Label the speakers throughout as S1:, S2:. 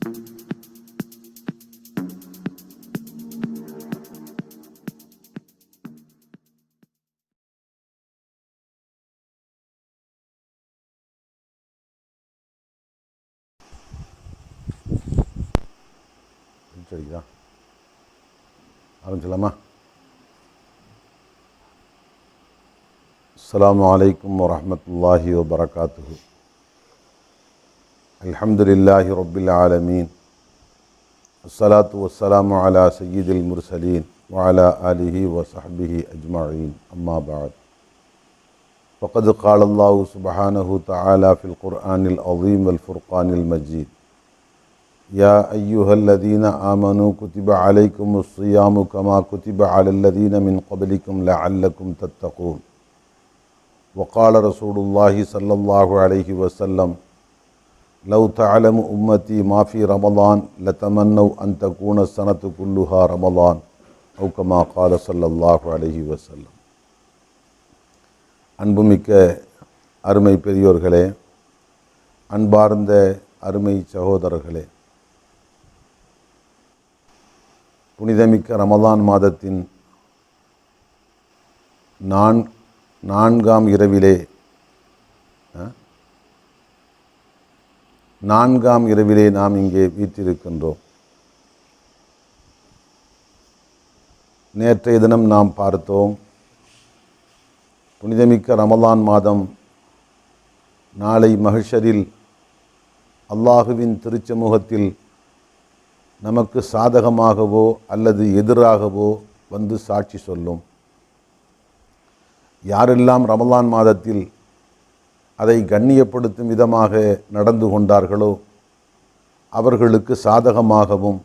S1: சரிங்களா? ஆரம்பிச்சலாமா? அஸ்ஸலாமு அலைக்கும் வரஹ்மத்துல்லாஹி வபரகாத்துஹு. அல்ஹம்துலில்லாஹி ரப்பில் ஆலமீன். அஸ்ஸலாத்து வஸ்ஸலாமு அலா சய்யிதில் முர்சலீன் வ அலா ஆலிஹி வ ஸஹ்பிஹி அஜ்மஈன். அம்மா பஅத். ஃபகத் क़ால அல்லாஹு சுப்ஹானஹு தஆலா ஃபில் குர்ஆனில் அஸீம் வல் ஃபுர்கானில் மஜீத். யா அய்யுஹல்லதீன ஆமனூ குதிப அலைக்குமுஸ் ஸியாமு கமா குதிப அலல்லதீன மின் क़ப்லிக்கும் லஅல்லக்கும் தத்தகூன். وقال رسول الله صلى الله عليه وسلم لو تعلم أمتي ما في رمضان لتمنوا أن تكون السنة كلها رمضان أو كما قال صلى الله عليه وسلم. அன்புமிக்க அருமை பெரியோர்களே, அன்பார்ந்த அருமை சகோதரர்களே, புனிதமிக்க ரமலான் மாதத்தின் நான்காம் இரவிலே நாம் இங்கே வீற்றிருக்கின்றோம். நேற்றைய தினம் நாம் பார்த்தோம், புனிதமிக்க ரமலான் மாதம் நாளை மஹ்ஷரில் அல்லாஹுவின் திருச்சமூகத்தில் நமக்கு சாதகமாகவோ அல்லது எதிராகவோ வந்து சாட்சி சொல்லும். யாரெல்லாம் ரமலான் மாதத்தில் அதை கண்ணியப்படுத்தும் விதமாக நடந்து கொண்டார்களோ அவர்களுக்கு சாதகமாகவும்,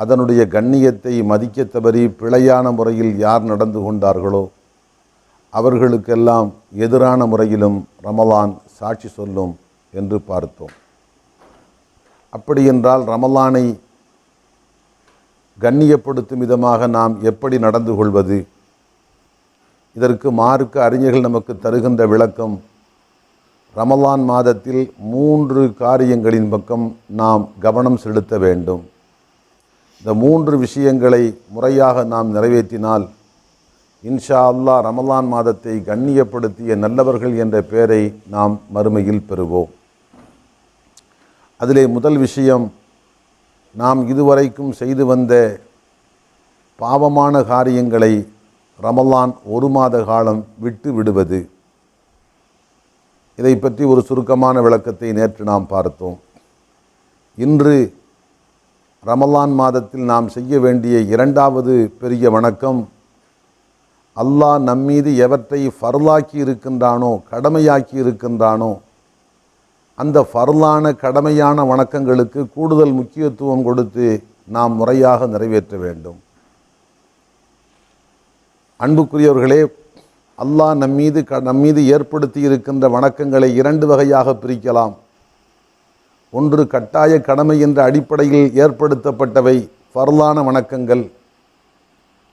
S1: அதனுடைய கண்ணியத்தை மதிக்க தவறி பிழையான முறையில் யார் நடந்து கொண்டார்களோ அவர்களுக்கெல்லாம் எதிரான முறையிலும் ரமலான் சாட்சி சொல்லும் என்று பார்த்தோம். அப்படியென்றால் ரமலானை கண்ணியப்படுத்தும் விதமாக நாம் எப்படி நடந்து கொள்வது? இதற்கு மார்க்க அறிஞர்கள் நமக்கு தருகின்ற விளக்கம், ரமலான் மாதத்தில் 3 காரியங்களின் பக்கம் நாம் கவனம் செலுத்த வேண்டும். இந்த 3 விஷயங்களை முறையாக நாம் நிறைவேற்றினால் இன்ஷா அல்லாஹ் ரமலான் மாதத்தை கண்ணியப்படுத்திய நல்லவர்கள் என்ற பெயரை நாம் மறுமையில் பெறுவோம். அதிலே முதல் விஷயம், நாம் இதுவரைக்கும் செய்து வந்த பாவமான காரியங்களை ரமலான் 1 மாத காலம் விட்டு விடுவது. இதை பற்றி ஒரு சுருக்கமான விளக்கத்தை நேற்று நாம் பார்த்தோம். இன்று ரமலான் மாதத்தில் நாம் செய்ய வேண்டிய 2வது பெரிய வணக்கம், அல்லாஹ் நம்மீது எவற்றை ஃபர்லாக்கி இருக்கின்றானோ, கடமையாக்கி இருக்கின்றானோ, அந்த ஃபர்லான கடமையான வணக்கங்களுக்கு கூடுதல் முக்கியத்துவம் கொடுத்து நாம் முறையாக நிறைவேற்ற வேண்டும். அன்புக்குரியவர்களே, அல்லாஹ் நம்மீது ஏற்படுத்தி இருக்கின்ற வணக்கங்களை 2 வகையாக பிரிக்கலாம். ஒன்று கட்டாய கடமை என்ற அடிப்படையில் ஏற்படுத்தப்பட்டவை ஃபர்லான வணக்கங்கள்,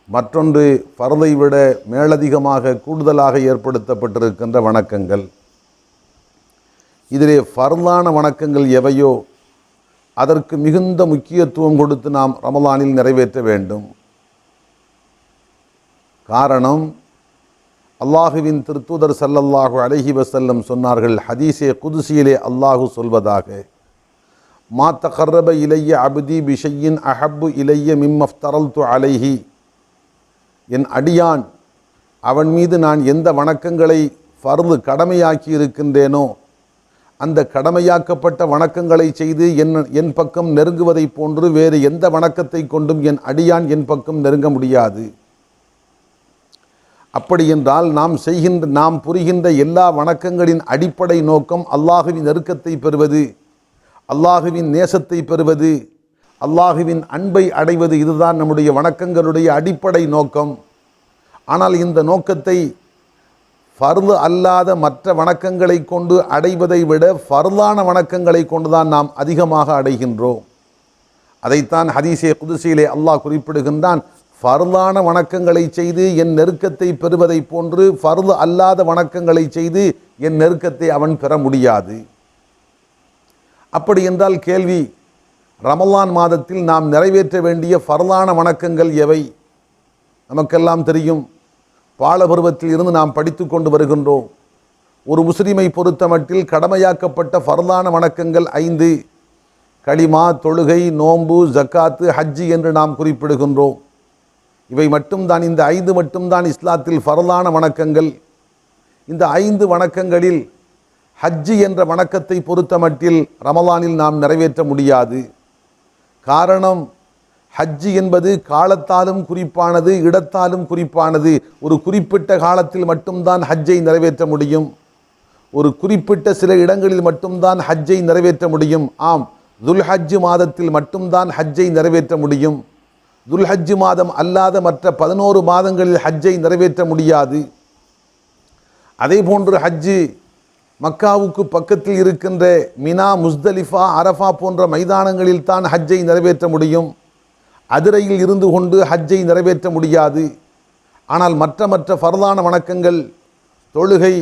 S1: மற்றொன்று ஃபர்லை விட மேலதிகமாக கூடுதலாக ஏற்படுத்தப்பட்டிருக்கின்ற வணக்கங்கள். இதிலே ஃபர்லான வணக்கங்கள் எவையோ அதற்கு மிகுந்த முக்கியத்துவம் கொடுத்து நாம் ரமலானில் நிறைவேற்ற வேண்டும். காரணம், அல்லாஹுவின் திருத்தூதர் ஸல்லல்லாஹு அலைஹி வஸல்லம் சொன்னார்கள், ஹதீஸே குதுசியிலே அல்லாஹு சொல்வதாக, மா தகர்ரப இலைய அப்தி பிஷையின் அஹப்பு இலைய மிம்மஃப்தரல்து அலைஹி. என் அடியான் அவன் மீது நான் எந்த வணக்கங்களை ஃபர்து கடமையாக்கி இருக்கின்றேனோ அந்த கடமையாக்கப்பட்ட வணக்கங்களை செய்து என் பக்கம் நெருங்குவதை போன்று வேறு எந்த வணக்கத்தை கொண்டும் என் அடியான் என் பக்கம் நெருங்க முடியாது. அப்படி என்றால் நாம் புரிகின்ற எல்லா வணக்கங்களின் அடிப்படை நோக்கம் அல்லாஹுவின் நெருக்கத்தை பெறுவது, அல்லாஹுவின் நேசத்தை பெறுவது, அல்லாஹுவின் அன்பை அடைவது. இதுதான் நம்முடைய வணக்கங்களுடைய அடிப்படை நோக்கம். ஆனால் இந்த நோக்கத்தை ஃபர்து அல்லாத மற்ற வணக்கங்களை கொண்டு அடைவதை விட ஃபர்லான வணக்கங்களை கொண்டுதான் நாம் அதிகமாக அடைகின்றோம். அதைத்தான் ஹதீஸே குதுசியிலே அல்லாஹ் குறிப்பிடுகின்றான், ஃபர்லான வணக்கங்களை செய்து என் நெருக்கத்தை பெறுவதை போன்று ஃபர்து அல்லாத வணக்கங்களை செய்து என் நெருக்கத்தை அவன் பெற முடியாது. அப்படி என்றால் கேள்வி, ரமலான் மாதத்தில் நாம் நிறைவேற்ற வேண்டிய ஃபர்லான வணக்கங்கள் எவை? நமக்கெல்லாம் தெரியும். பாலபருவத்தில் இருந்து நாம் படித்து கொண்டு வருகின்றோம். ஒரு முஸ்லிமை பொறுத்தமட்டில் கடமையாக்கப்பட்ட ஃபர்லான வணக்கங்கள் 5: களிமா, தொழுகை, நோன்பு, ஜக்காத்து, ஹஜ்ஜி என்று நாம் குறிப்பிடுகின்றோம். இவை மட்டும்தான், இந்த 5 மட்டும்தான் இஸ்லாத்தில் ஃபர்லான வணக்கங்கள். இந்த 5 வணக்கங்களில் ஹஜ்ஜி என்ற வணக்கத்தை பொறுத்தமட்டில் ரமலானில் நாம் நிறைவேற்ற முடியாது. காரணம், ஹஜ்ஜி என்பது காலத்தாலும் குறிப்பானது, இடத்தாலும் குறிப்பானது. ஒரு குறிப்பிட்ட காலத்தில் மட்டும்தான் ஹஜ்ஜை நிறைவேற்ற முடியும். ஒரு குறிப்பிட்ட சில இடங்களில் மட்டும்தான் ஹஜ்ஜை நிறைவேற்ற முடியும். ஆம், துல்ஹஜ் மாதத்தில் மட்டும்தான் ஹஜ்ஜை நிறைவேற்ற முடியும். துல்ஹஜ் மாதம் அல்லாத மற்ற 11 மாதங்களில் ஹஜ்ஜை நிறைவேற்ற முடியாது. அதே போன்று ஹஜ்ஜு மக்காவுக்கு பக்கத்தில் இருக்கின்ற மினா, முஸ்தலிஃபா, அரஃபா போன்ற மைதானங்களில் தான் ஹஜ்ஜை நிறைவேற்ற முடியும். அதிரையில் இருந்து கொண்டு ஹஜ்ஜை நிறைவேற்ற முடியாது. ஆனால் மற்ற ஃபர்லான வணக்கங்கள், தொழுகை,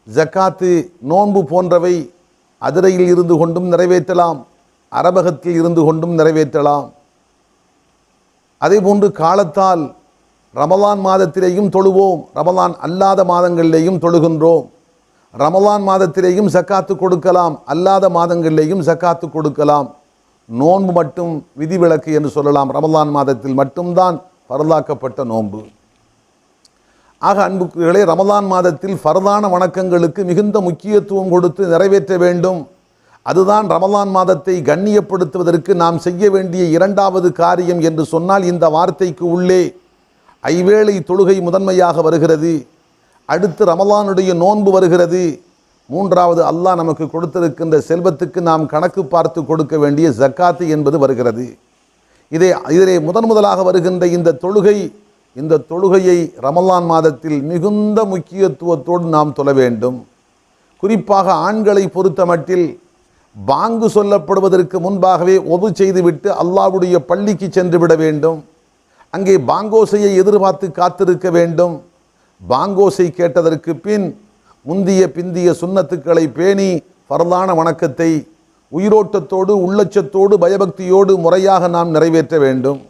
S1: ஜக்காத்து, நோன்பு போன்றவை அதிரையில் இருந்து கொண்டும் நிறைவேற்றலாம், அரபகத்தில் இருந்து கொண்டும் நிறைவேற்றலாம். அதே போன்று காலத்தால் ரமலான் மாதத்திலேயும் தொழுவோம், ரமலான் அல்லாத மாதங்களிலேயும் தொழுகின்றோம். ரமலான் மாதத்திலேயும் ஜக்காத்து கொடுக்கலாம், அல்லாத மாதங்களிலேயும் ஜக்காத்து கொடுக்கலாம். நோன்பு மட்டும் விதிவிலக்கு என்று சொல்லலாம். ரமலான் மாதத்தில் மட்டும்தான் ஃபர்லாக்கப்பட்ட நோன்பு. ஆக அன்புக்குரியவர்களே, ரமலான் மாதத்தில் ஃபர்லான வணக்கங்களுக்கு மிகுந்த முக்கியத்துவம் கொடுத்து நிறைவேற்ற வேண்டும். அதுதான் ரமலான் மாதத்தை கண்ணியப்படுத்துவதற்கு நாம் செய்ய வேண்டிய 2வது காரியம் என்று சொன்னால், இந்த வார்த்தைக்கு உள்ளே ஐவேளை தொழுகை முதன்மையாக வருகிறது. அடுத்து ரமலானுடைய நோன்பு வருகிறது. 3வது அல்லாஹ் நமக்கு கொடுத்திருக்கின்ற செல்வத்துக்கு நாம் கணக்கு பார்த்து கொடுக்க வேண்டிய ஜக்காத்து என்பது வருகிறது. இதிலே முதலாக வருகின்ற இந்த தொழுகையை ரமலான் மாதத்தில் மிகுந்த முக்கியத்துவத்தோடு நாம் தொழ வேண்டும். குறிப்பாக ஆண்களை பொறுத்தமட்டில் பாங்கு சொல்லப்படுவதற்கு முன்பாகவே ஒது செய்துவிட்டு அல்லாஹ்வுடைய பள்ளிக்கு சென்று விட வேண்டும். அங்கே பாங்கோசையை எதிர்பார்த்து காத்திருக்க வேண்டும். பாங்கோசை கேட்டதற்கு பின் முந்திய பிந்திய சுன்னத்துக்களை பேணி ஃபர்லான வணக்கத்தை உயிரோட்டத்தோடு, உள்ளச்சத்தோடு, பயபக்தியோடு முறையாக நாம் நிறைவேற்ற வேண்டும்.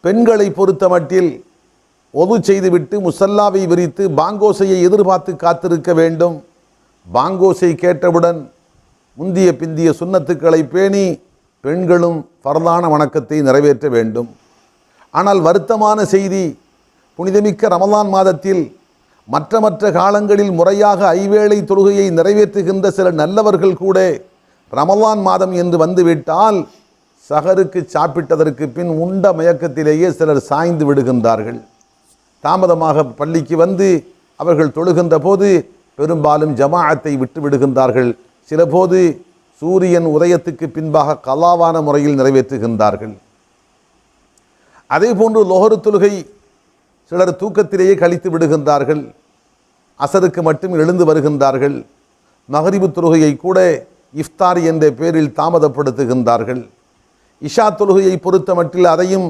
S1: பெண்களை பொறுத்தமட்டில் ஒது செய்துவிட்டு முசல்லாவை விரித்து பாங்கோசையை எதிர்பார்த்து காத்திருக்க வேண்டும். பாங்கோசை கேட்டவுடன் முந்திய பிந்திய சுன்னத்துக்களை பேணி பெண்களும் ஃபர்லான வணக்கத்தை நிறைவேற்ற வேண்டும். ஆனால் வருத்தமான செய்தி, புனிதமிக்க ரமலான் மாதத்தில் மற்ற காலங்களில் முறையாக ஐவேளை தொழுகையை நிறைவேற்றுகின்ற சில நல்லவர்கள் கூட ரமலான் மாதம் என்று வந்துவிட்டால் சஹருக்கு சாப்பிட்டதற்கு பின் உண்ட மயக்கத்திலேயே சிலர் சாய்ந்து விடுகின்றார்கள். தாமதமாக பள்ளிக்கு வந்து அவர்கள் தொழுகின்ற போது பெரும்பாலும் ஜமாஅத்தை விட்டு விடுகின்றார்கள். சில போது சூரியன் உதயத்துக்கு பின்பாக கலாவான முறையில் நிறைவேற்றுகின்றார்கள். அதே போன்று லொஹர் தொழுகை சிலர் தூக்கத்திலேயே கழித்து விடுகின்றார்கள். அசருக்கு மட்டும் எழுந்து வருகின்றார்கள். மகரிபு தொழுகையை கூட இஃப்தார் என்ற பேரில் தாமதப்படுத்துகின்றார்கள். இஷா தொழுகையை பொறுத்தமட்டில் அதையும்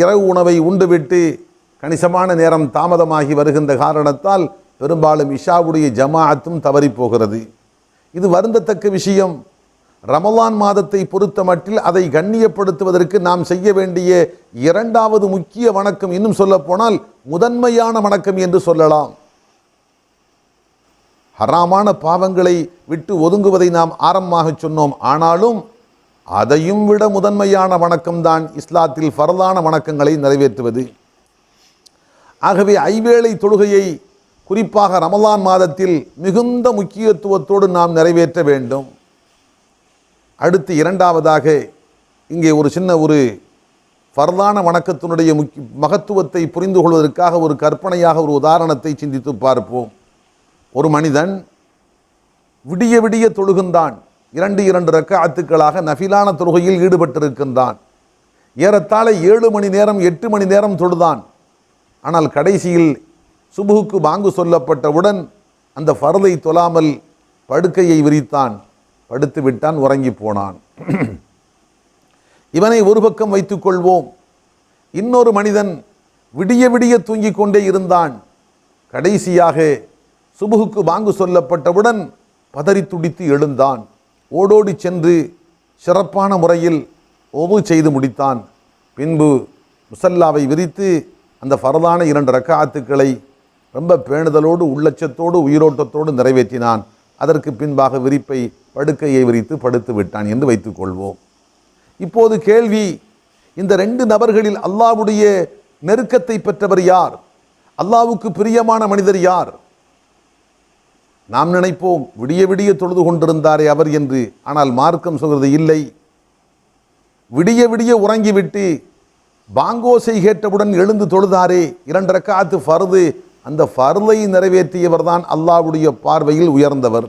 S1: இரவு உணவை உண்டுவிட்டு கணிசமான நேரம் தாமதமாகி வருகின்ற காரணத்தால் பெரும்பாலும் இஷாவுடைய ஜமாஅத்தும் தவறி போகிறது. இது வருந்தத்தக்க விஷயம். ரமலான் மாதத்தை பொறுத்தமட்டில் அதை கண்ணியப்படுத்துவதற்கு நாம் செய்ய வேண்டிய 2வது முக்கிய வணக்கம், இன்னும் சொல்ல போனால் முதன்மையான வணக்கம் என்று சொல்லலாம். ஹராமான பாவங்களை விட்டு ஒதுங்குவதை நாம் ஆரம்பமாக சொன்னோம். ஆனாலும் அதையும் விட முதன்மையான வணக்கம்தான் இஸ்லாத்தில் ஃபர்லான வணக்கங்களை நிறைவேற்றுவது. ஆகவே ஐவேளை தொழுகையை குறிப்பாக ரமலான் மாதத்தில் மிகுந்த முக்கியத்துவத்தோடு நாம் நிறைவேற்ற வேண்டும். அடுத்து 2வதாக இங்கே ஒரு சின்ன ஃபர்லான வணக்கத்தினுடைய மகத்துவத்தை புரிந்து கொள்வதற்காக ஒரு கற்பனையாக ஒரு உதாரணத்தை சிந்தித்து பார்ப்போம். ஒரு மனிதன் விடிய விடிய தொழுகின்றான். 2 ரக்காத்துக்களாக நஃபிலான தொழுகையில் ஈடுபட்டிருக்கின்றான். ஏறத்தாழ 7 மணி நேரம் 8 மணி நேரம் தொழுதான். ஆனால் கடைசியில் சுபுகுக்கு பாங்கு சொல்லப்பட்டவுடன் அந்த ஃபர்லை தொழாமல் படுக்கையை விரித்தான், படுத்து விட்டான், உறங்கி போனான். இவனை ஒரு பக்கம் வைத்துக் கொள்வோம். இன்னொரு மனிதன் விடிய விடிய தூங்கிக் கொண்டே இருந்தான். கடைசியாக சுபுகுக்கு பாங்கு சொல்லப்பட்டவுடன் பதறி துடித்து எழுந்தான். ஓடோடி சென்று சிறப்பான முறையில் ஒவு செய்து முடித்தான். பின்பு முசல்லாவை விரித்து அந்த ஃபர்தான 2 ரக்காத்துக்களை ரொம்ப பேணுதலோடு உள்ளச்சத்தோடு உயிரோட்டத்தோடு நிறைவேற்றினான். அதற்கு பின்பாக விரிப்பை படுக்கையை விரித்து படுத்து விட்டான் என்று வைத்துக்கொள்வோம். இப்போது கேள்வி, இந்த 2 நபர்களில் அல்லாஹ்வுடைய நெருக்கத்தை பெற்றவர் யார்? அல்லாஹ்வுக்கு பிரியமான மனிதர் யார்? நாம் நினைப்போம் விடிய விடிய தொழுது கொண்டிருந்தாரே அவர் என்று. ஆனால் மார்க்கம் சொல்கிறது இல்லை. விடிய விடிய உறங்கிவிட்டு பாங்கோசை கேட்டவுடன் எழுந்து தொழுதாரே 2 ரக்காத்து ஃபர்து, அந்த ஃபர்தை நிறைவேற்றியவர் தான் அல்லாஹ்வுடைய பார்வையில் உயர்ந்தவர்.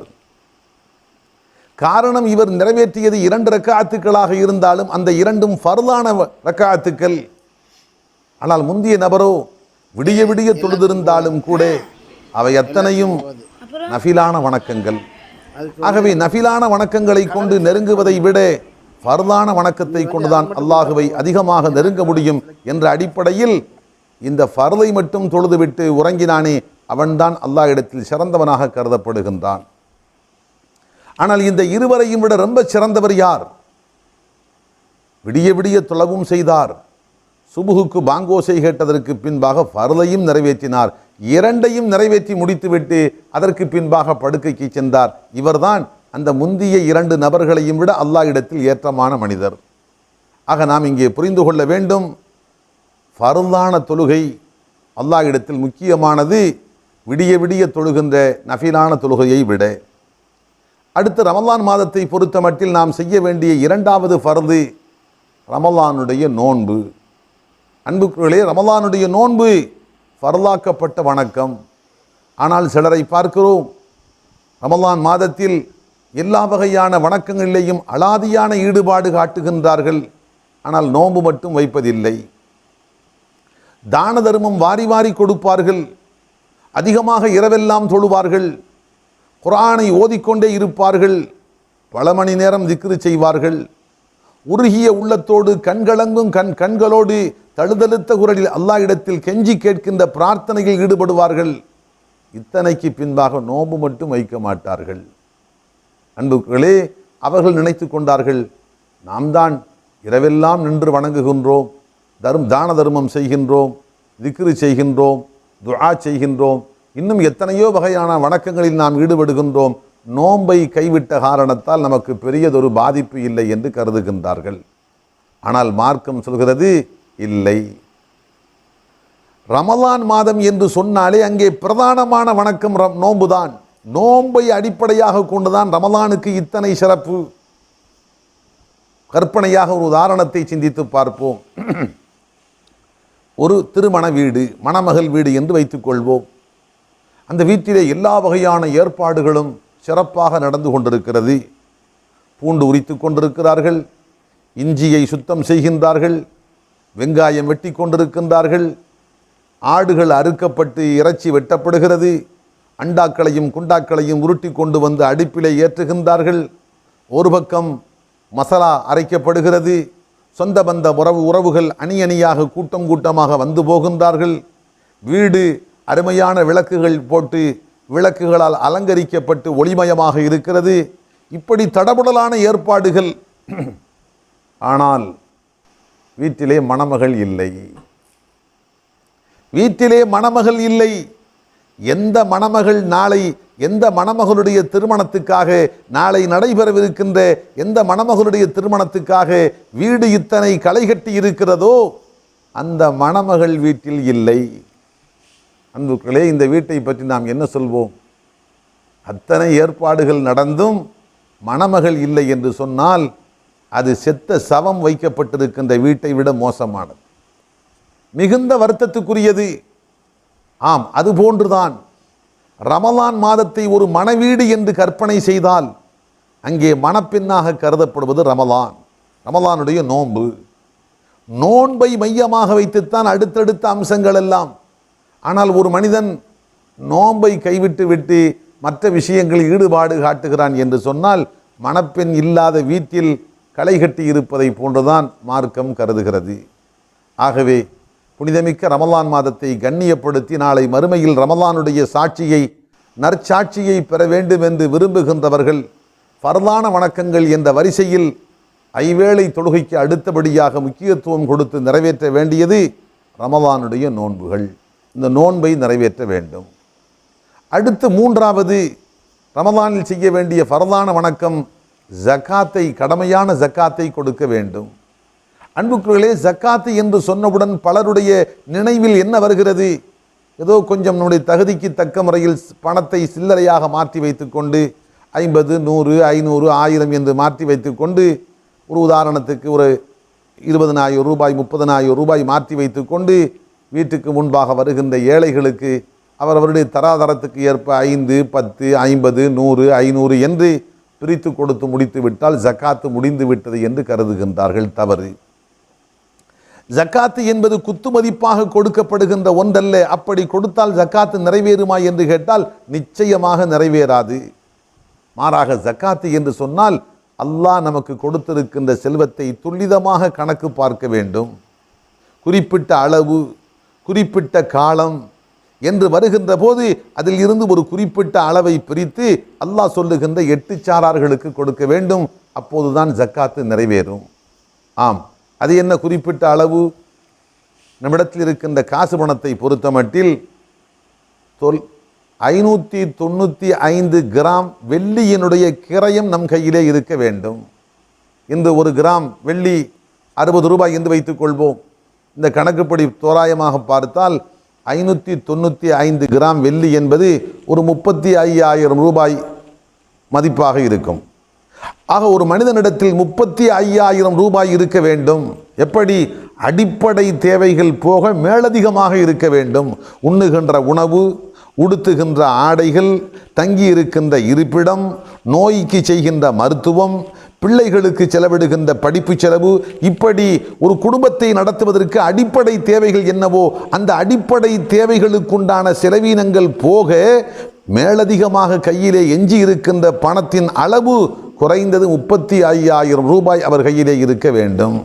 S1: காரணம், இவர் நிறைவேற்றியது 2 ரக்காத்துக்களாக இருந்தாலும் அந்த 2ம் ஃபர்தான ரக்காத்துக்கள். ஆனால் முந்திய நபரோ விடிய விடிய தொழுதிருந்தாலும் கூட அவை அத்தனையும் நஃபிலான வணக்கங்கள். ஆகவே நஃபிலான வணக்கங்களை கொண்டு நெருங்குவதை விட ஃபர்தான வணக்கத்தை கொண்டுதான் அல்லாஹுவை அதிகமாக நெருங்க முடியும் என்ற அடிப்படையில் இந்த ஃபர்தை மட்டும் தொழுதுவிட்டு உறங்கினானே அவன்தான் அல்லாஹ் இடத்தில் சிறந்தவனாக கருதப்படுகின்றான். ஆனால் இந்த இருவரையும் விட ரொம்ப சிறந்தவர் யார்? விடிய விடிய தொழவும் செய்தார், சுபுகுக்கு பாங்கோசை கேட்டதற்கு பின்பாக ஃபர்தையும் நிறைவேற்றினார், 2ஐயும் நிறைவேற்றி முடித்துவிட்டு அதற்கு பின்பாக படுக்கைக்கு சென்றார். இவர்தான் அந்த முந்திய 2 நபர்களையும் விட அல்லாஹ் இடத்தில் ஏற்றமான மனிதர். ஆக நாம் இங்கே புரிந்து கொள்ள வேண்டும், ஃபர்தான தொழுகை அல்லாஹ் இடத்தில் முக்கியமானது விடிய விடிய தொழுகின்ற நஃபிலான தொழுகையை விட. அடுத்து ரமலான் மாதத்தை பொறுத்த மட்டில் நாம் செய்ய வேண்டிய 2வது ஃபர்து ரமலானுடைய நோன்பு. அன்புக்குள்ளே, ரமலானுடைய நோன்பு ஃபர்லாக்கப்பட்ட வணக்கம். ஆனால் சிலரை பார்க்கிறோம், ரமலான் மாதத்தில் எல்லா வகையான வணக்கங்களிலேயும் அலாதியான ஈடுபாடு காட்டுகின்றார்கள். ஆனால் நோன்பு மட்டும் வைப்பதில்லை. தான தர்மம் வாரி வாரி கொடுப்பார்கள், அதிகமாக இரவெல்லாம் தொழுவார்கள், குர்ஆனை ஓதிக்கொண்டே இருப்பார்கள், பல மணி நேரம் திக்ரு செய்வார்கள், உருகிய உள்ளத்தோடு கண்களங்கும் கண்களோடு தழுதழுத்த குரலில் அல்லாஹ் இடத்தில் கெஞ்சி கேட்கின்ற பிரார்த்தனையில் ஈடுபடுவார்கள். இத்தனைக்கு பின்பாக நோன்பு மட்டும் வைக்க மாட்டார்கள். அன்புகளே, அவர்கள் நினைத்து கொண்டார்கள், நாம் தான் இரவெல்லாம் நின்று வணங்குகின்றோம், தான தர்மம் செய்கின்றோம், திக்ரு செய்கின்றோம், துஆ செய்கின்றோம், இன்னும் எத்தனையோ வகையான வணக்கங்களில் நாம் ஈடுபடுகின்றோம், நோன்பை கைவிட்ட காரணத்தால் நமக்கு பெரியதொரு பாதிப்பு இல்லை என்று கருதுகின்றார்கள். ஆனால் மார்க்கம் சொல்கிறது இல்லை. ரமலான் மாதம் என்று சொன்னாலே அங்கே பிரதானமான வணக்கம் நோன்புதான். நோன்பை அடிப்படையாக கொண்டுதான் ரமலானுக்கு இத்தனை சிறப்பு. கற்பனையாக ஒரு உதாரணத்தை சிந்தித்து பார்ப்போம். ஒரு திருமண வீடு, மணமகள் வீடு என்று வைத்துக்கொள்வோம். அந்த வீட்டிலே எல்லா வகையான ஏற்பாடுகளும் சிறப்பாக நடந்து கொண்டிருக்கிறது. பூண்டு உரித்து கொண்டிருக்கிறார்கள், இஞ்சியை சுத்தம் செய்கின்றார்கள், வெங்காயம் வெட்டி கொண்டிருக்கின்றார்கள், ஆடுகள் அறுக்கப்பட்டு இறைச்சி வெட்டப்படுகிறது, அண்டாக்களையும் குண்டாக்களையும் உருட்டி கொண்டு வந்து அடுப்பிலே ஏற்றுகின்றார்கள். ஒரு பக்கம் மசாலா அரைக்கப்படுகிறது, சொந்த பந்த உறவுகள் அணி அணியாக கூட்டம் கூட்டமாக வந்து போகின்றார்கள். வீடு அருமையான விளக்குகள் போட்டு விளக்குகளால் அலங்கரிக்கப்பட்டு ஒளிமயமாக இருக்கிறது. இப்படி தடபுடலான ஏற்பாடுகள். ஆனால் வீட்டிலே மணமகள் இல்லை. வீட்டிலே மணமகள் இல்லை. எந்த மணமகள் நாளை, எந்த மணமகளுடைய திருமணத்துக்காக, நாளை நடைபெறவிருக்கின்ற எந்த மணமகளுடைய திருமணத்துக்காக வீடு இத்தனை களைகட்டி இருக்கிறதோ அந்த மணமகள் வீட்டில் இல்லை. அன்புக்களே, இந்த வீட்டை பற்றி நாம் என்ன சொல்வோம்? அத்தனை ஏற்பாடுகள் நடந்தும் மணமகள் இல்லை என்று சொன்னால் அது செத்த சவம் வைக்கப்பட்டிருக்கின்ற வீட்டை விட மோசமானது, மிகுந்த வருத்தத்துக்குரியது. ஆம், அதுபோன்றுதான் ரமலான் மாதத்தை ஒரு மணவீடு என்று கற்பனை செய்தால் அங்கே மணப்பெண்ணாக கருதப்படுவது ரமலான், ரமலானுடைய நோன்பு. நோன்பை மையமாக வைத்துத்தான் அடுத்தடுத்த அம்சங்கள் எல்லாம். ஆனால் ஒரு மனிதன் நோன்பை கைவிட்டு விட்டு மற்ற விஷயங்களில் ஈடுபாடு காட்டுகிறான் என்று சொன்னால் மணப்பெண் இல்லாத வீட்டில் களை கட்டி இருப்பதை போன்றுதான் மார்க்கம் கருதுகிறது. ஆகவே புனிதமிக்க ரமலான் மாதத்தை கண்ணியப்படுத்தி நாளை மறுமையில் ரமலானுடைய சாட்சியை, நற்சாட்சியை பெற வேண்டும் என்று விரும்புகின்றவர்கள் ஃபர்லான வணக்கங்கள் என்ற வரிசையில் ஐவேளை தொழுகைக்கு அடுத்தபடியாக முக்கியத்துவம் கொடுத்து நிறைவேற்ற வேண்டியது ரமதானுடைய நோன்புகள். இந்த நோன்பை நிறைவேற்ற வேண்டும். அடுத்து மூன்றாவது ரமதானில் செய்ய வேண்டிய ஃபர்தான வணக்கம் ஜக்காத்தை, கடமையான ஜக்காத்தை கொடுக்க வேண்டும். அன்புக்குரியவர்களே, ஜக்காத்து என்று சொன்னவுடன் பலருடைய நினைவில் என்ன வருகிறது? ஏதோ கொஞ்சம் நம்முடைய தகுதிக்கு தக்க முறையில் பணத்தை சில்லறையாக மாற்றி வைத்துக்கொண்டு 50, 100, 500, 1000 என்று மாற்றி வைத்துக்கொண்டு, ஒரு உதாரணத்துக்கு ஒரு 20,000 ரூபாய் 30,000 ரூபாய் மாற்றி வைத்துக்கொண்டு வீட்டுக்கு முன்பாக வருகின்ற ஏழைகளுக்கு அவரவருடைய தராதரத்துக்கு ஏற்ப 5, 10, 50, 100, 500 என்று பிரித்து கொடுத்து முடித்து விட்டால் ஜக்காத்து முடிந்து விட்டது என்று கருதுகின்றார்கள். தவறு. ஜக்காத்து என்பது குத்து மதிப்பாக கொடுக்கப்படுகின்ற ஒன்றல்ல. அப்படி கொடுத்தால் ஜக்காத்து நிறைவேறுமா என்று கேட்டால் நிச்சயமாக நிறைவேறாது. மாறாக ஜக்காத்து என்று சொன்னால் அல்லாஹ் நமக்கு கொடுத்திருக்கின்ற செல்வத்தை துல்லிதமாக கணக்கு பார்க்க வேண்டும். குறிப்பிட்ட அளவு, குறிப்பிட்ட காலம் என்று வருகின்ற போது அதில் இருந்து ஒரு குறிப்பிட்ட அளவை பிரித்து அல்லாஹ் சொல்லுகின்ற 8 சாரார்களுக்கு கொடுக்க வேண்டும். அப்போதுதான் ஜக்காத்து நிறைவேறும். ஆம், அது என்ன குறிப்பிட்ட அளவு? நம்மிடத்தில் இருக்கின்ற காசு பணத்தை பொறுத்த மட்டில் 595 கிராம் வெள்ளியினுடைய கிரயம் நம் கையிலே இருக்க வேண்டும். இன்று 1 கிராம் வெள்ளி 60 ரூபாய் என்று வைத்துக் கொள்வோம். இந்த கணக்குப்படி தோராயமாக பார்த்தால் 595 கிராம் வெள்ளி என்பது ஒரு 35,000 ரூபாய் மதிப்பாக இருக்கும். ஆக ஒரு மனிதனிடத்தில் 35,000 ரூபாய் இருக்க வேண்டும். எப்படி? அடிப்படை தேவைகள் போக மேலதிகமாக இருக்க வேண்டும். உண்ணுகின்ற உணவு, உடுத்துகின்ற ஆடைகள், தங்கி இருக்கின்ற இருப்பிடம், நோய்க்கு செய்கின்ற மருத்துவம், பிள்ளைகளுக்கு செலவிடுகின்ற படிப்பு செலவு, இப்படி ஒரு குடும்பத்தை நடத்துவதற்கு அடிப்படை தேவைகள் என்னவோ அந்த அடிப்படை தேவைகளுக்குண்டான செலவீனங்கள் போக மேலதிகமாக கையிலே எஞ்சி இருக்கின்ற பணத்தின் அளவு குறைந்தது 35,000 ரூபாய் அவர் கையிலே இருக்க வேண்டும்.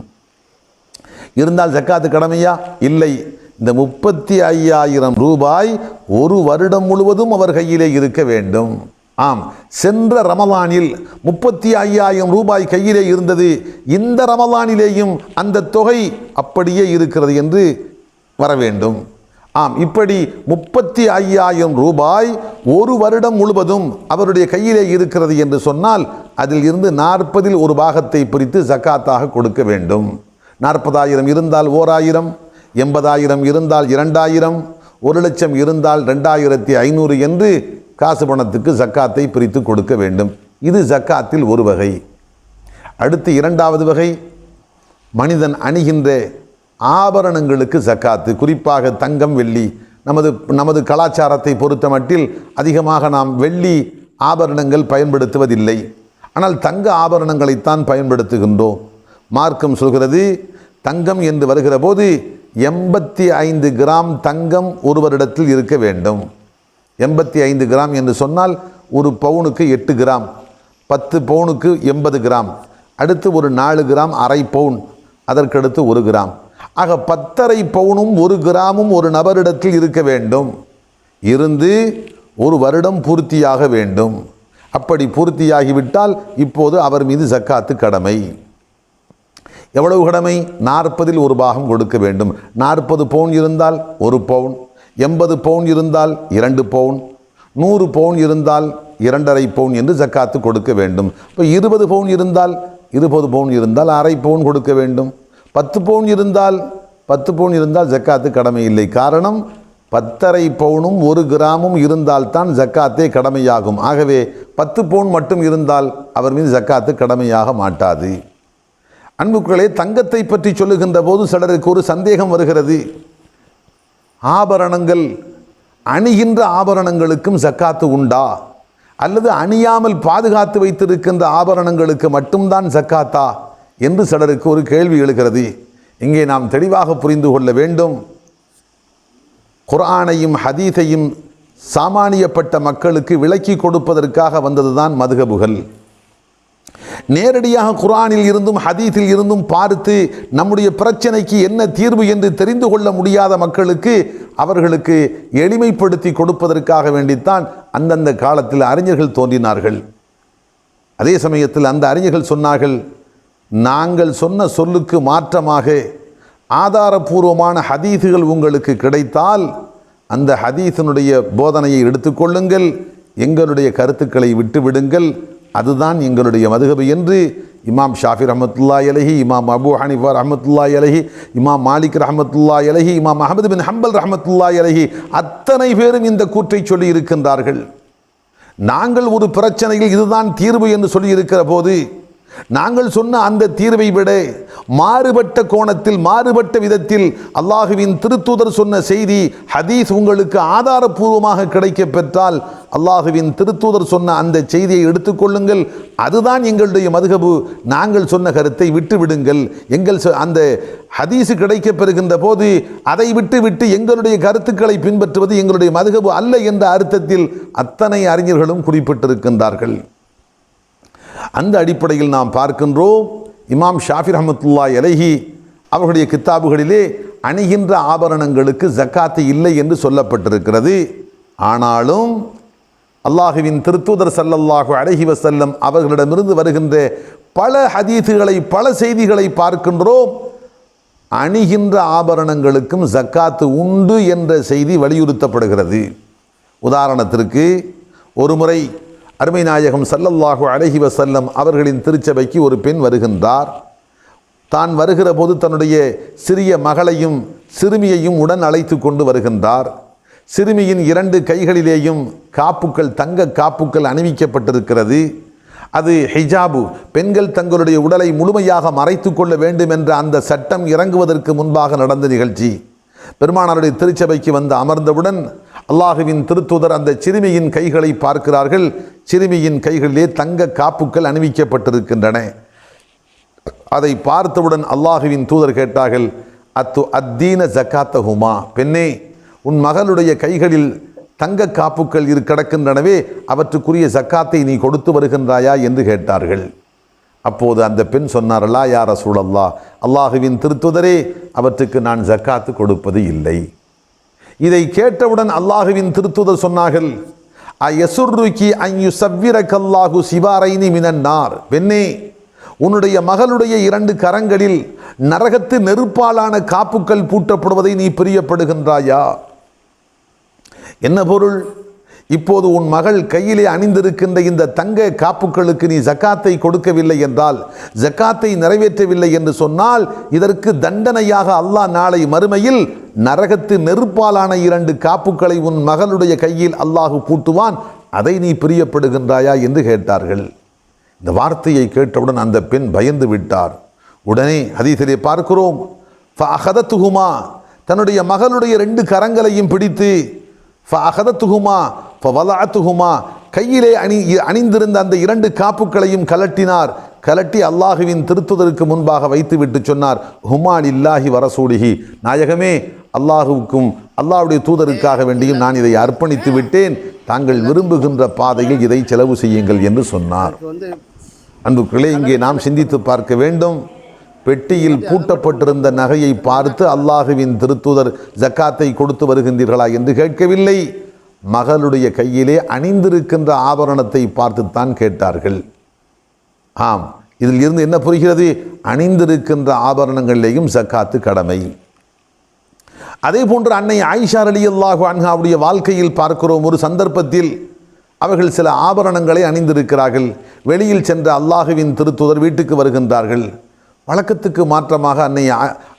S1: இருந்தால் ஜக்காத்து கடமையா? இல்லை. இந்த 35,000 ரூபாய் ஒரு வருடம் முழுவதும் அவர் கையிலே இருக்க வேண்டும். ஆம், சென்ற ரமலானில் 35,000 ரூபாய் கையிலே இருந்தது. இந்த ரமலானிலேயும் அந்த தொகை அப்படியே இருக்கிறது என்று வர வேண்டும். ஆம், இப்படி 35,000 ரூபாய் ஒரு வருடம் முழுவதும் அவருடைய கையிலே இருக்கிறது என்று சொன்னால் அதில் இருந்து 40இல் ஒரு பாகத்தை பிரித்து ஜக்காத்தாக கொடுக்க வேண்டும். 40,000 இருந்தால் 1,000, 80,000 இருந்தால் 2,000, 1,00,000 இருந்தால் 2,500 என்று காசு பணத்துக்கு ஜக்காத்தை பிரித்து கொடுக்க வேண்டும். இது ஜக்காத்தில் ஒரு வகை. அடுத்து இரண்டாவது வகை, மனிதன் அணிகின்ற ஆபரணங்களுக்கு ஜக்காத்து. குறிப்பாக தங்கம், வெள்ளி. நமது கலாச்சாரத்தை பொறுத்த மட்டில் அதிகமாக நாம் வெள்ளி ஆபரணங்கள் பயன்படுத்துவதில்லை. ஆனால் தங்க ஆபரணங்களைத்தான் பயன்படுத்துகின்றோம். மார்க்கம் சொல்கிறது, தங்கம் என்று வருகிற போது 85 கிராம் தங்கம் ஒருவரிடத்தில் இருக்க வேண்டும். 85 கிராம் என்று சொன்னால் ஒரு பவுனுக்கு 8 கிராம், 10 பவுனுக்கு 80 கிராம், அடுத்து ஒரு 4 கிராம் அரை பவுன், அதற்கடுத்து 1 கிராம். ஆக 10.5 பவுனும் 1 கிராமும் ஒரு நபரிடத்தில் இருக்க வேண்டும். இருந்து ஒரு வருடம் பூர்த்தியாக வேண்டும். அப்படி பூர்த்தியாகிவிட்டால் இப்போது அவர் மீது ஜக்காத்து கடமை. எவ்வளவு கடமை? 40இல் ஒரு பாகம் கொடுக்க வேண்டும். 40 பவுன் இருந்தால் 1 பவுன், 80 பவுன் இருந்தால் 2 பவுன், 100 பவுன் இருந்தால் 2.5 பவுன் என்று ஜக்காத்து கொடுக்க வேண்டும். இப்போ 20 பவுன் இருந்தால் 20 பவுன் இருந்தால் அரை பவுன் கொடுக்க வேண்டும். 10 பவுன் இருந்தால் 10 பவுன் இருந்தால் ஜக்காத்து கடமை இல்லை. காரணம், 10.5 பவுனும் 1 கிராமும் இருந்தால்தான் ஜக்காத்தே கடமையாகும். ஆகவே 10 பவுன் மட்டும் இருந்தால் அவர் மீது ஜக்காத்து கடமையாக மாட்டாது. அன்புக்களே, தங்கத்தை பற்றி சொல்லுகின்ற போது சிலருக்கு ஒரு சந்தேகம் வருகிறது. ஆபரணங்கள், அணிகின்ற ஆபரணங்களுக்கும் ஜக்காத்து உண்டா, அல்லது அணியாமல் பாதுகாத்து வைத்திருக்கின்ற ஆபரணங்களுக்கு மட்டும்தான் ஜக்காத்தா என்று சிலருக்கு ஒரு கேள்வி எழுகிறது. இங்கே நாம் தெளிவாக புரிந்து கொள்ள வேண்டும். குர்ஆனையும் ஹதீஸையும் சாமானியப்பட்ட மக்களுக்கு விளக்கி கொடுப்பதற்காக வந்ததுதான் மதுஹபுகள். நேரடியாக குர்ஆனில் இருந்தும் ஹதீஸில் இருந்தும் பார்த்து நம்முடைய பிரச்சனைக்கு என்ன தீர்வு என்று தெரிந்து கொள்ள முடியாத மக்களுக்கு அவர்களுக்கு எளிமைப்படுத்தி கொடுப்பதற்காக வேண்டித்தான் அந்தந்த காலத்தில் அறிஞர்கள் தோன்றினார்கள். அதே சமயத்தில் அந்த அறிஞர்கள் சொன்னார்கள், நாங்கள் சொன்ன சொல்லுக்கு மாற்றமாக ஆதாரபூர்வமான ஹதீஸுகள் உங்களுக்கு கிடைத்தால் அந்த ஹதீஸினுடைய போதனையை எடுத்துக்கொள்ளுங்கள், எங்களுடைய கருத்துக்களை விட்டுவிடுங்கள், அதுதான் எங்களுடைய மதுஹப் என்று இமாம் ஷாஃபி ரஹ்மத்துல்லாஹி அலைஹி, இமாம் அபூ ஹனீஃபா ரஹ்மத்துல்லாஹி அலைஹி, இமாம் மாலிக் ரஹ்மத்துல்லாஹி அலைஹி, இமாம் அஹ்மத் பின் ஹம்பல் ரஹ்மத்துல்லாஹி அலைஹி அத்தனை பேரும் இந்த கூற்றை சொல்லி இருக்கின்றார்கள். நாங்கள் ஒரு பிரச்சனையில் இதுதான் தீர்வு என்று சொல்லி இருக்கிற போது நாங்கள் சொன்ன அந்த தீர்வை விட மாறுபட்ட கோணத்தில் மாறுபட்ட விதத்தில் அல்லாஹுவின் திருத்தூதர் சொன்ன செய்தி ஹதீஸ் உங்களுக்கு ஆதாரபூர்வமாக கிடைக்க பெற்றால் அல்லாஹுவின் திருத்தூதர் சொன்ன அந்த செய்தியை எடுத்துக்கொள்ளுங்கள், அதுதான் எங்களுடைய மதுஹப். நாங்கள் சொன்ன கருத்தை விட்டுவிடுங்கள். அந்த ஹதீஸ் கிடைக்க பெறுகின்ற போது அதை விட்டு எங்களுடைய கருத்துக்களை பின்பற்றுவது எங்களுடைய மதுஹப் அல்ல என்ற அர்த்தத்தில் அத்தனை அறிஞர்களும் குறிப்பிட்டிருக்கின்றார்கள். அந்த அடிப்படையில் நாம் பார்க்கின்றோம், இமாம் ஷாஃபி ரஹ்மத்துல்லாஹி அலைஹி அவர்களுடைய கித்தாபுகளிலே அணிகின்ற ஆபரணங்களுக்கு ஜக்காத்து இல்லை என்று சொல்லப்பட்டிருக்கிறது. ஆனாலும் அல்லாஹுவின் திருத்தூதர் ஸல்லல்லாஹு அலைஹி வஸல்லம் அவர்களிடமிருந்து வருகின்ற பல ஹதீஸுகளை பல செய்திகளை பார்க்கின்றோம், அணிகின்ற ஆபரணங்களுக்கும் ஜக்காத்து உண்டு என்ற செய்தி வலியுறுத்தப்படுகிறது. உதாரணத்திற்கு ஒருமுறை அருமை நாயகம் ஸல்லல்லாஹு அலைஹி வஸல்லம் அவர்களின் திருச்சபைக்கு ஒரு பெண் வருகின்றார். தான் வருகிற போது தன்னுடைய சிறிய மகளையும் சிறுமியையும் உடன் அழைத்து கொண்டு வருகின்றார். சிறுமியின் 2 கைகளிலேயும் காப்புக்கள், தங்க காப்புக்கள் அணிவிக்கப்பட்டிருக்கிறது. அது ஹிஜாபு, பெண்கள் தங்களுடைய உடலை முழுமையாக மறைத்து கொள்ள வேண்டும் என்ற அந்த சட்டம் இறங்குவதற்கு முன்பாக நடந்த நிகழ்ச்சி. பெருமானாருடைய திருச்சபைக்கு வந்து அமர்ந்தவுடன் அல்லாஹுவின் திருத்தூதர் அந்த சிறுமியின் கைகளை பார்க்கிறார்கள். சிறுமியின் கைகளிலே தங்க காப்புக்கள் அணிவிக்கப்பட்டிருக்கின்றன. அதை பார்த்தவுடன் அல்லாஹுவின் தூதர் கேட்டார்கள், அத்தீன ஜக்காத்தஹுமா, பெண்ணே உன் மகளுடைய கைகளில் தங்க காப்புக்கள் கிடக்கின்றனவே, அவற்றுக்குரிய ஜக்காத்தை நீ கொடுத்து வருகின்றாயா என்று கேட்டார்கள். அப்போது அந்த பெண் சொன்னார், லா யா ரசூலல்லாஹ், அல்லாஹுவின் திருத்துதரே, அவற்றுக்கு நான் ஜக்காத்து கொடுப்பது இல்லை. இதை கேட்டவுடன் அல்லாஹுவின் திருத்துதர் சொன்னார்கள், அயசுர்ருகி அன்யுஸவ்விரகல்லாஹு சிவாரைனி மினன்னார், பெண்ணே உன்னுடைய மகளுடைய 2 கரங்களில் நரகத்து நெருப்பாலான காப்புக்கள் பூட்டப்படுவதை நீ பிரியப்படுகின்றாயா? என்ன பொருள்? இப்போது உன் மகள் கையிலே அணிந்திருக்கின்ற இந்த தங்க காப்புக்களுக்கு நீ ஜக்காத்தை கொடுக்கவில்லை என்றால், ஜக்காத்தை நிறைவேற்றவில்லை என்று சொன்னால், இதற்கு தண்டனையாக அல்லாஹ் நாளை மறுமையில் நரகத்து நெருப்பாலான 2 காப்புக்களை உன் மகளுடைய கையில் அல்லாஹ் பூட்டுவான். அதை நீ பிரியப்படுகின்றாயா என்று கேட்டார்கள். இந்த வார்த்தையை கேட்டவுடன் அந்த பெண் பயந்து விட்டார். உடனே ஹதீஸிலே பார்க்கிறோம், ஃபஅஹதத்துஹுமா, தன்னுடைய மகளுடைய 2 கரங்களையும் பிடித்து, ஃபஅஹதத்துஹுமா ஃபவலஅத்துஹுமா, கையிலே அணிந்திருந்த அந்த 2 காப்புக்களையும் கலட்டினார். கலட்டி அல்லாஹுவின் திருத்துதருக்கு முன்பாக வைத்துவிட்டு சொன்னார், ஹுமா லில்லாஹி வரசூலிஹி, நாயகமே அல்லாஹுவுக்கும் அல்லாஹ்வுடைய தூதருக்காக வேண்டியும் நான் இதை அர்ப்பணித்து விட்டேன், தாங்கள் விரும்புகின்ற பாதையில் இதை செலவு செய்யுங்கள் என்று சொன்னார். அன்புக்களே, இங்கே நாம் சிந்தித்து பார்க்க வேண்டும். பெட்டியில் பூட்டப்பட்டிருந்த நகையை பார்த்து அல்லாஹுவின் திருத்தூதர் ஜக்காத்தை கொடுத்து வருகின்றீர்களா என்று கேட்கவில்லை, மகளுடைய கையிலே அணிந்திருக்கின்ற ஆபரணத்தை பார்த்துத்தான் கேட்டார்கள். ஆம், இதில் இருந்து என்ன புரிகிறது? அணிந்திருக்கின்ற ஆபரணங்களிலேயும் ஜக்காத்து கடமை. அதே போன்று அன்னை ஆயிஷா ரலியல்லாஹு அன்ஹாவுடைய வாழ்க்கையில் பார்க்கிறோம், ஒரு சந்தர்ப்பத்தில் அவர்கள் சில ஆபரணங்களை அணிந்திருக்கிறார்கள். வெளியில் சென்ற அல்லாஹுவின் திருத்தூதர் வீட்டுக்கு வருகின்றார்கள். வழக்கத்துக்கு மாற்றமாக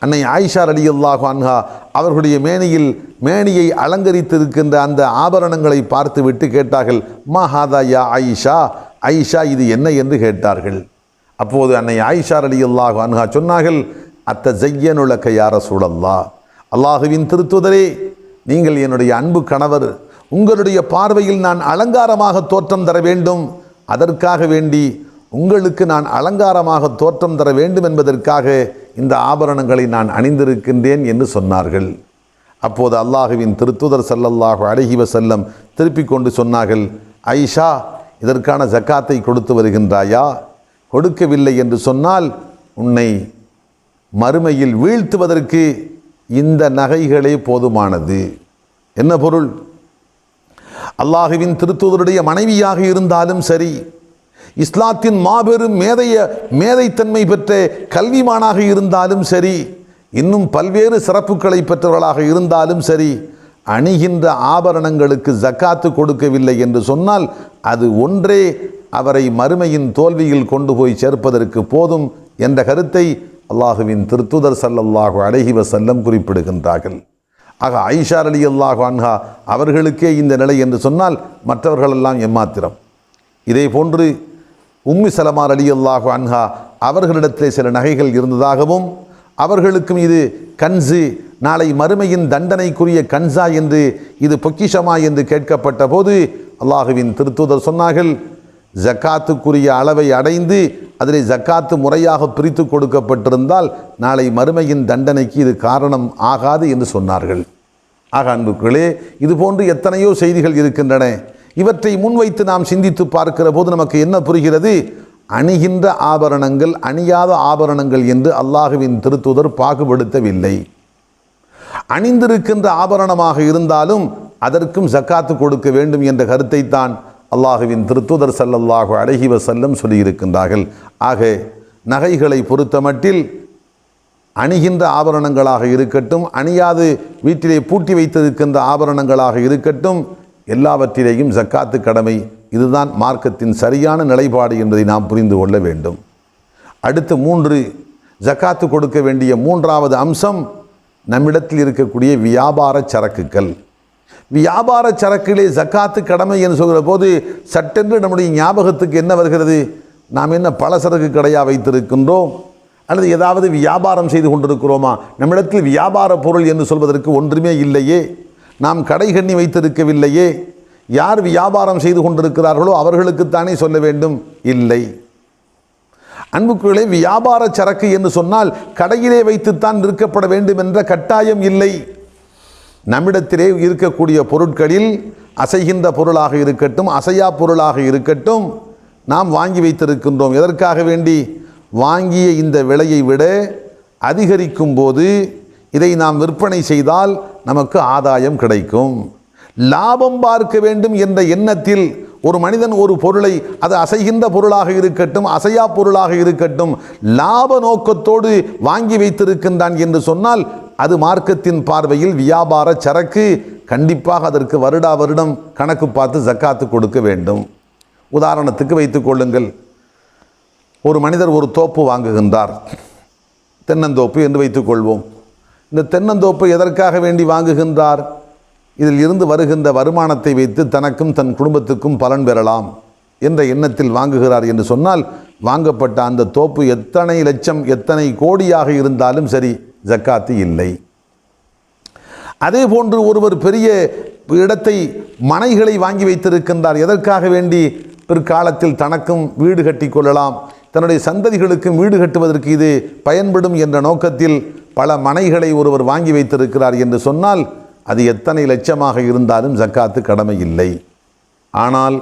S1: அன்னை ஆயிஷா ரலியல்லாஹு அன்ஹா அவர்களுடைய மேனியை அலங்கரித்திருக்கின்ற அந்த ஆபரணங்களை பார்த்துவிட்டு கேட்டார்கள், மா ஹாதா யா ஆயிஷா, ஆயிஷா இது என்ன என்று கேட்டார்கள். அப்போது அன்னை ஆயிஷா ரலியல்லாஹு அன்ஹா சொன்னார்கள், அத்தஸய்யனுலக யா ரசூலல்லாஹ், அல்லாஹுவின் திருத்துதரே, நீங்கள் என்னுடைய அன்பு கணவர், உங்களுடைய பார்வையில் நான் அலங்காரமாக தோற்றம் தர வேண்டும், அதற்காக வேண்டி உங்களுக்கு நான் அலங்காரமாக தோற்றம் தர வேண்டும் என்பதற்காக இந்த ஆபரணங்களை நான் அணிந்திருக்கின்றேன் என்று சொன்னார்கள். அப்போது அல்லாஹுவின் திருத்தூதர் ஸல்லல்லாஹு அலைஹி வஸல்லம் திருப்பிக் கொண்டு சொன்னார்கள், ஆயிஷா இதற்கான ஜக்காத்தை கொடுத்து வருகின்றாயா? கொடுக்கவில்லை என்று சொன்னால் உன்னை மறுமையில் வீழ்த்துவதற்கு இந்த நகைகளே போதுமானது. என்ன பொருள்? அல்லாஹுவின் திருத்தூதருடைய மனைவியாக இருந்தாலும் சரி, இஸ்லாத்தின் மாபெரும் மேதைத்தன்மை பெற்ற கல்விமானாக இருந்தாலும் சரி, இன்னும் பல்வேறு சிறப்புகளை பெற்றவர்களாக இருந்தாலும் சரி, அணிகின்ற ஆபரணங்களுக்கு ஜக்காத்து கொடுக்கவில்லை என்று சொன்னால் அது ஒன்றே அவரை மறுமையின் தோல்வியில் கொண்டு போய் சேர்ப்பதற்கு போதும் என்ற கருத்தை அல்லாஹுவின் திருத்தூதர் ஸல்லல்லாஹு அலைஹி வஸல்லம் குறிப்பிடுகின்றார்கள். ஆக ஆயிஷா ரலியல்லாஹு அன்ஹா அவர்களுக்கே இந்த நிலை என்று சொன்னால் மற்றவர்களெல்லாம் எம்மாத்திரம். இதே போன்று உம்மு சலமா ரலியல்லாஹு அன்ஹா அவர்களிடத்திலே சில நகைகள் இருந்ததாகவும் அவர்களுக்கும் இது கன்சு, நாளை மறுமையின் தண்டனைக்குரிய கன்சா என்று, இது பொக்கிஷமா என்று கேட்கப்பட்ட போது அல்லாஹுவின் திருத்தூதர் சொன்னார்கள், ஜக்காத்துக்குரிய அளவை அடைந்து அதிலே ஜக்காத்து முறையாக பிரித்து கொடுக்கப்பட்டிருந்தால் நாளை மறுமையின் தண்டனைக்கு இது காரணம் ஆகாது என்று சொன்னார்கள். ஆக அன்புகளே, இதுபோன்று எத்தனையோ செய்திகள் இருக்கின்றன. இவற்றை முன்வைத்து நாம் சிந்தித்து பார்க்கிற போது நமக்கு என்ன புரிகிறது? அணிகின்ற ஆபரணங்கள், அணியாத ஆபரணங்கள் என்று அல்லாஹுவின் திருத்தூதர் பாகுபடுத்தவில்லை. அணிந்திருக்கின்ற ஆபரணமாக இருந்தாலும் அதற்கும் ஜக்காத்து கொடுக்க வேண்டும் என்ற கருத்தை தான் அல்லாஹுவின் திருத்தூதர் ஸல்லல்லாஹு அலைஹி வஸல்லம் சொல்லியிருக்கின்றார்கள். ஆக நகைகளை பொறுத்தமட்டில் அணிகின்ற ஆபரணங்களாக இருக்கட்டும், அணியாது வீட்டிலே பூட்டி வைத்திருக்கின்ற ஆபரணங்களாக இருக்கட்டும், எல்லாவற்றிலேயும் ஜக்காத்து கடமை. இதுதான் மார்க்கத்தின் சரியான நிலைப்பாடு என்பதை நாம் புரிந்து கொள்ள வேண்டும். அடுத்து 3 ஜக்காத்து கொடுக்க வேண்டிய 3வது அம்சம் நம்மிடத்தில் இருக்கக்கூடிய வியாபார சரக்குகள். வியாபார சரக்கிலே ஜக்காத்து கடமை என்று சொல்கிற போது சட்டென்று நம்முடைய ஞாபகத்துக்கு என்ன வருகிறது? நாம் என்ன பலசரக்கு கடையாக வைத்திருக்கின்றோம் அல்லது ஏதாவது வியாபாரம் செய்து கொண்டிருக்கிறோமா? நம்மிடத்தில் வியாபார பொருள் என்று சொல்வதற்கு ஒன்றுமே இல்லையே. நாம் கடை கண்ணி வைத்திருக்கவில்லையே. யார் வியாபாரம் செய்து கொண்டிருக்கிறார்களோ அவர்களுக்குத்தானே சொல்ல வேண்டும்? இல்லை. அன்புக்குள்ளே, வியாபார சரக்கு என்று சொன்னால் கடையிலே வைத்துத்தான் விற்கப்பட வேண்டும் என்ற கட்டாயம் இல்லை. நம்மிடத்திலே இருக்கக்கூடிய பொருட்களில் அசைகின்ற பொருளாக இருக்கட்டும், அசையா பொருளாக இருக்கட்டும், நாம் வாங்கி வைத்திருக்கின்றோம். எதற்காக வேண்டி? வாங்கிய இந்த விலையை விட அதிகரிக்கும் போது இதை நாம் விற்பனை செய்தால் நமக்கு ஆதாயம் கிடைக்கும். லாபம் பார்க்க வேண்டும் என்ற எண்ணத்தில் ஒரு மனிதன் ஒரு பொருளை, அது அசைகின்ற பொருளாக இருக்கட்டும், அசையா பொருளாக இருக்கட்டும், லாப நோக்கத்தோடு வாங்கி வைத்திருக்கின்றான் என்று சொன்னால் அது மார்க்கத்தின் பார்வையில் வியாபார சரக்கு. கண்டிப்பாக அதற்கு வருடா வருடம் கணக்கு பார்த்து ஜக்காத்து கொடுக்க வேண்டும். உதாரணத்துக்கு வைத்துக் கொள்ளுங்கள், ஒரு மனிதர் ஒரு தோப்பு வாங்குகின்றார், தென்னந்தோப்பு என்று வைத்துக் கொள்வோம். இந்த தென்னந்தோப்பை எதற்காக வேண்டி வாங்குகின்றார்? இதில் இருந்து வருகின்ற வருமானத்தை வைத்து தனக்கும் தன் குடும்பத்துக்கும் பலன் பெறலாம் என்ற எண்ணத்தில் வாங்குகிறார் என்று சொன்னால் வாங்கப்பட்ட அந்த தோப்பு எத்தனை லட்சம், எத்தனை கோடியாக இருந்தாலும் சரி, ஜக்காத்து இல்லை. அதே போன்று ஒருவர் பெரிய இடத்தை, மனைகளை வாங்கி வைத்திருக்கின்றார். எதற்காக வேண்டி? பிற்காலத்தில் தனக்கும் வீடு கட்டி கொள்ளலாம், தன்னுடைய சந்ததிகளுக்கும் வீடு கட்டுவதற்கு இது பயன்படும் என்ற நோக்கத்தில் பல மனைகளை ஒருவர் வாங்கி வைத்திருக்கிறார் என்று சொன்னால் அது எத்தனை லட்சமாக இருந்தாலும் ஜக்காத்து கடமை இல்லை. ஆனால்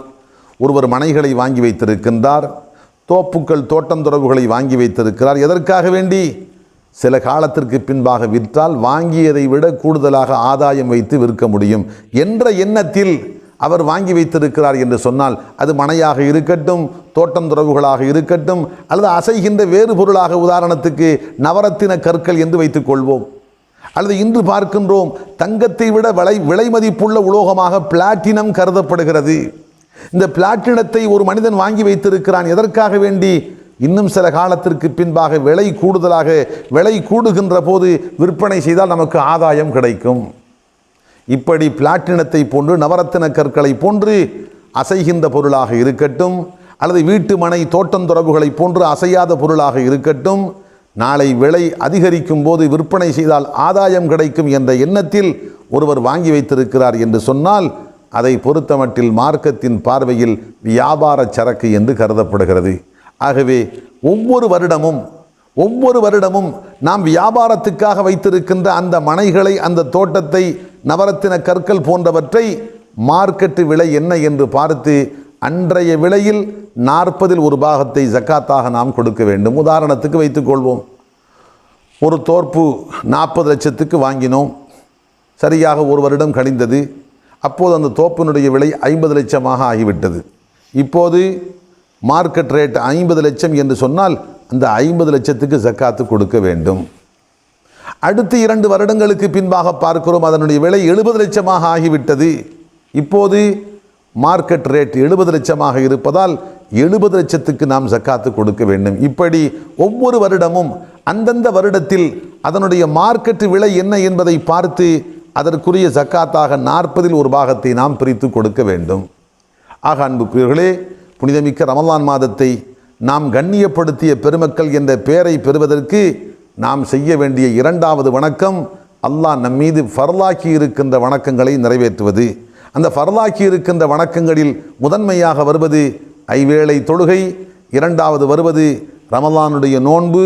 S1: ஒருவர் மனைகளை வாங்கி வைத்திருக்கின்றார், தோப்புக்கள், தோட்டந்துறவுகளை வாங்கி வைத்திருக்கிறார். எதற்காக வேண்டி? சில காலத்திற்கு பின்பாக விற்றால் வாங்கியதை விட கூடுதலாக ஆதாயம் வைத்து விற்க முடியும் என்ற எண்ணத்தில் அவர் வாங்கி வைத்திருக்கிறார் என்று சொன்னால் அது மனையாக இருக்கட்டும், தோட்டந்துறவுகளாக இருக்கட்டும், அல்லது அசைகின்ற வேறு பொருளாக, உதாரணத்துக்கு நவரத்தின கற்கள் என்று வைத்துக் கொள்வோம். அல்லது இன்று பார்க்கின்றோம், தங்கத்தை விட விலை மதிப்புள்ள உலோகமாக பிளாட்டினம் கருதப்படுகிறது. இந்த பிளாட்டினத்தை ஒரு மனிதன் வாங்கி வைத்திருக்கிறான். எதற்காக வேண்டி? இன்னும் சில காலத்திற்கு பின்பாக விலை கூடுதலாக, விலை கூடுகின்ற போது விற்பனை செய்தால் நமக்கு ஆதாயம் கிடைக்கும். இப்படி பிளாட்டினத்தை போன்று, நவரத்தின கற்களை போன்று அசைகின்ற பொருளாக இருக்கட்டும், அல்லது வீட்டு மனை, தோட்டந்துறவுகளை போன்று அசையாத பொருளாக இருக்கட்டும், நாளை விலை அதிகரிக்கும் போது விற்பனை செய்தால் ஆதாயம் கிடைக்கும் என்ற எண்ணத்தில் ஒருவர் வாங்கி வைத்திருக்கிறார் என்று சொன்னால் அதை பொறுத்தமட்டில் மார்க்கத்தின் பார்வையில் வியாபார சரக்கு என்று கருதப்படுகிறது. ஆகவே ஒவ்வொரு வருடமும் நாம் வியாபாரத்துக்காக வைத்திருக்கின்ற அந்த மனைகளை, அந்த தோட்டத்தை, நவரத்தின கற்கள் போன்றவற்றை மார்க்கெட்டு விலை என்ன என்று பார்த்து அன்றைய விலையில் 40ல் ஒரு பாகத்தை ஜக்காத்தாக நாம் கொடுக்க வேண்டும். உதாரணத்துக்கு வைத்துக்கொள்வோம், ஒரு தோப்பு 40 லட்சத்துக்கு வாங்கினோம். சரியாக ஒரு வருடம் கழிந்தது. அப்போது அந்த தோப்பினுடைய விலை 50 லட்சமாக ஆகிவிட்டது. இப்போது மார்க்கெட் ரேட் 50 லட்சம் என்று சொன்னால் அந்த 50 லட்சத்துக்கு ஜக்காத்து கொடுக்க வேண்டும். அடுத்து 2 வருடங்களுக்கு பின்பாக பார்க்கிறோம், அதனுடைய விலை 70 லட்சமாக ஆகிவிட்டது. இப்போது மார்க்கெட் ரேட் 70 லட்சமாக இருப்பதால் 70 லட்சத்துக்கு நாம் ஜக்காத்து கொடுக்க வேண்டும். இப்படி ஒவ்வொரு வருடமும் அந்தந்த வருடத்தில் அதனுடைய மார்க்கெட் விலை என்ன என்பதை பார்த்து அதற்குரிய ஜக்காத்தாக 40இல் ஒரு பாகத்தை நாம் பிரித்து கொடுக்க வேண்டும். ஆக அன்புக்குரியவர்களே, புனிதமிக்க ரமலான் மாதத்தை நாம் கண்ணியப்படுத்திய பெருமக்கள் என்ற பெயரை பெறுவதற்கு நாம் செய்ய வேண்டிய 2வது வணக்கம், அல்லாஹ் நம் மீது ஃபர்லாக்கி இருக்கின்ற வணக்கங்களை நிறைவேற்றுவது. அந்த ஃபர்லாக்கி இருக்கின்ற வணக்கங்களில் முதன்மையாக வருவது ஐவேளை தொழுகை, 2வது வருவது ரமலானுடைய நோன்பு,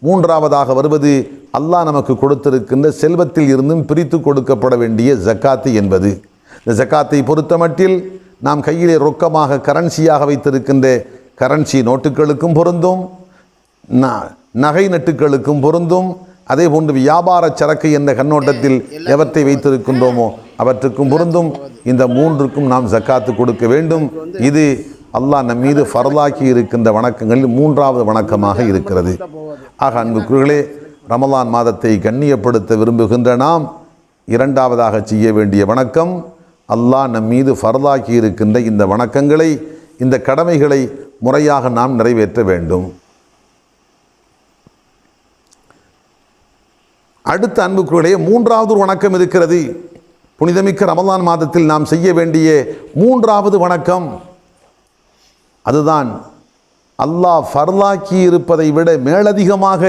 S1: 3வதாக வருவது அல்லாஹ் நமக்கு கொடுத்திருக்கின்ற செல்வத்தில் இருந்தும் பிரித்து கொடுக்கப்பட வேண்டிய ஜக்காத்து என்பது. இந்த ஜக்காத்தை பொறுத்தமட்டில் நாம் கையிலே ரொக்கமாக கரன்சியாக வைத்திருக்கின்ற கரன்சி நோட்டுகளுக்கும் பொருந்தும், நகை நட்டுகளுக்கும் பொருந்தும், அதே போன்று வியாபார சரக்கு என்ற கண்ணோட்டத்தில் எவற்றை வைத்திருக்கின்றோமோ அவற்றுக்கும் பொருந்தும். இந்த 3க்கும் நாம் ஜக்காத்து கொடுக்க வேண்டும். இது அல்லாஹ் நம் மீது ஃபர்லாக்கி இருக்கின்ற வணக்கங்களில் 3வது வணக்கமாக இருக்கிறது. ஆக அன்புக்குரியவர்களே, ரமலான் மாதத்தை கண்ணியப்படுத்த விரும்புகின்ற நாம் 2வதாக செய்ய வேண்டிய வணக்கம், அல்லாஹ் நம் மீது ஃபர்லாக்கி இருக்கின்ற இந்த வணக்கங்களை, இந்த கடமைகளை முறையாக நாம் நிறைவேற்ற வேண்டும். அடுத்த அன்புக்குள்ளே 3வது வணக்கம் இருக்கிறது. புனிதமிக்க ரமலான் மாதத்தில் நாம் செய்ய வேண்டிய 3வது வணக்கம், அதுதான் அல்லாஹ் ஃபர்லாக்கி இருப்பதை விட மேலதிகமாக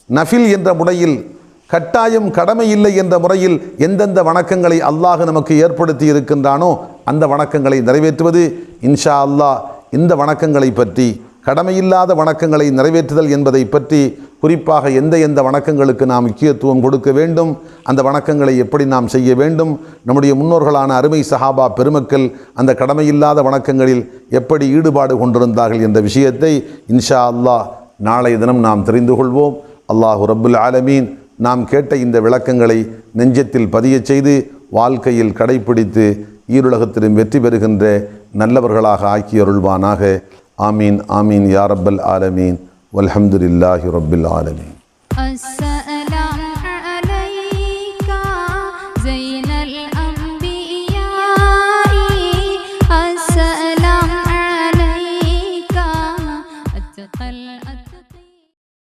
S1: நஃபில் என்ற முறையில், கட்டாயம் கடமை இல்லை என்ற முறையில் எந்தெந்த வணக்கங்களை அல்லாஹ் நமக்கு ஏற்படுத்தி இருக்கின்றானோ அந்த வணக்கங்களை நிறைவேற்றுவது. இன்ஷா அல்லாஹ் இந்த வணக்கங்களை பற்றி, கடமையில்லாத வணக்கங்களை நிறைவேற்றுதல் என்பதை பற்றி, குறிப்பாக எந்த வணக்கங்களுக்கு நாம் முக்கியத்துவம் கொடுக்க வேண்டும், அந்த வணக்கங்களை எப்படி நாம் செய்ய வேண்டும், நம்முடைய முன்னோர்களான அருமை சஹாபா பெருமக்கள் அந்த கடமையில்லாத வணக்கங்களில் எப்படி ஈடுபாடு கொண்டிருந்தார்கள் என்ற விஷயத்தை இன்ஷா அல்லாஹ் நாளைய தினம் நாம் தெரிந்து கொள்வோம். அல்லாஹு ரப்புல் ஆலமீன் நாம் கேட்ட இந்த விளக்கங்களை நெஞ்சத்தில் பதியச் செய்து வாழ்க்கையில் கடைப்பிடித்து ஈருலகத்திலும் வெற்றி பெறுகின்ற நல்லவர்களாக ஆக்கியருள்வானாக. ஆமீன் ஆமீன் யா ரப்பல் ஆலமீன் வல்ஹம்துலில்லாஹி ரப்பில் ஆலமீன்.